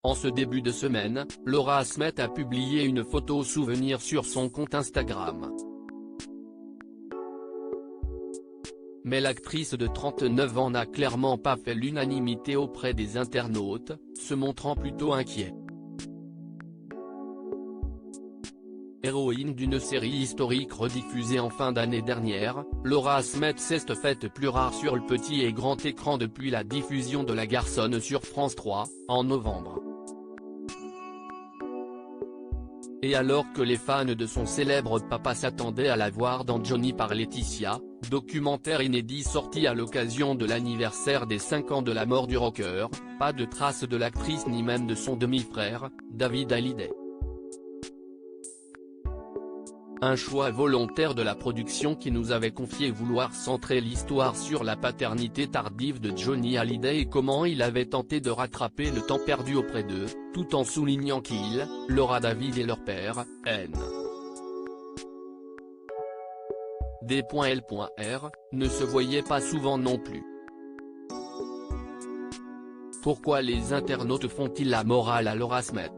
En ce début de semaine, Laura Asmet a publié une photo souvenir sur son compte Instagram. Mais l'actrice de 39 ans n'a clairement pas fait l'unanimité auprès des internautes, se montrant plutôt inquiet. Héroïne d'une série historique rediffusée en fin d'année dernière, Laura Asmet s'est faite plus rare sur le petit et grand écran depuis la diffusion de La Garçonne sur France 3, en novembre. Et alors que les fans de son célèbre papa s'attendaient à la voir dans Johnny par Laetitia, documentaire inédit sorti à l'occasion de l'anniversaire des 5 ans de la mort du rocker, pas de trace de l'actrice ni même de son demi-frère, David Hallyday. Un choix volontaire de la production qui nous avait confié vouloir centrer l'histoire sur la paternité tardive de Johnny Hallyday et comment il avait tenté de rattraper le temps perdu auprès d'eux, tout en soulignant qu'il, Laura David et leur père, N. D.L.R, ne se voyaient pas souvent non plus. Pourquoi les internautes font-ils la morale à Laura Asmet?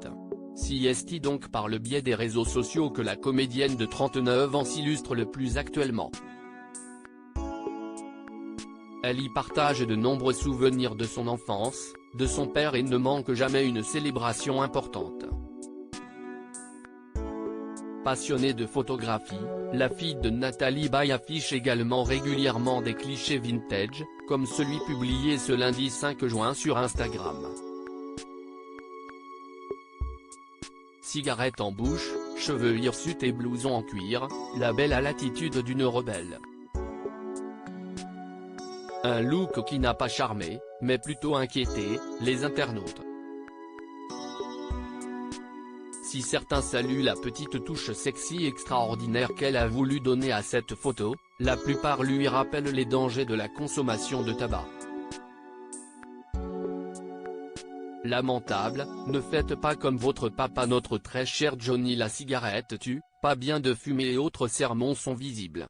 Si est-il donc par le biais des réseaux sociaux que la comédienne de 39 ans s'illustre le plus actuellement. Elle y partage de nombreux souvenirs de son enfance, de son père et ne manque jamais une célébration importante. Passionnée de photographie, la fille de Nathalie Baye affiche également régulièrement des clichés vintage, comme celui publié ce lundi 5 juin sur Instagram. Cigarette en bouche, cheveux hirsutes et blouson en cuir, la belle a l'attitude d'une rebelle. Un look qui n'a pas charmé, mais plutôt inquiété, les internautes. Si certains saluent la petite touche sexy extraordinaire qu'elle a voulu donner à cette photo, la plupart lui rappellent les dangers de la consommation de tabac. Lamentable, ne faites pas comme votre papa. Notre très cher Johnny, la cigarette tue, pas bien de fumer et autres sermons sont visibles.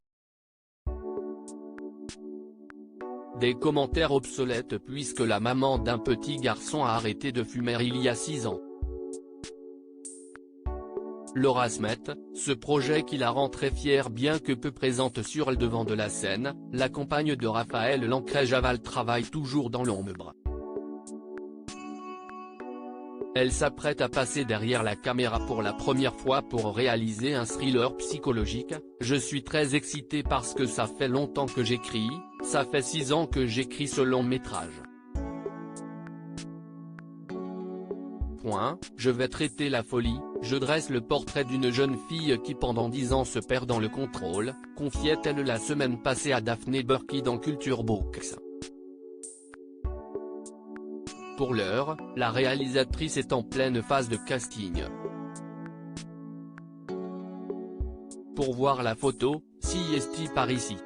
Des commentaires obsolètes puisque la maman d'un petit garçon a arrêté de fumer il y a 6 ans. Laura Asmet, ce projet qui la rend très fière bien que peu présente sur le devant de la scène, la compagne de Raphaël Lancret-Javal travaille toujours dans l'ombre. Elle s'apprête à passer derrière la caméra pour la première fois pour réaliser un thriller psychologique. Je suis très excitée parce que ça fait longtemps que j'écris, ça fait 6 ans que j'écris ce long métrage. Je vais traiter la folie, je dresse le portrait d'une jeune fille qui pendant 10 ans se perd dans le contrôle, confiait-elle la semaine passée à Daphné Burki dans Culture Books. Pour l'heure, la réalisatrice est en pleine phase de casting. Pour voir la photo, si est par ici.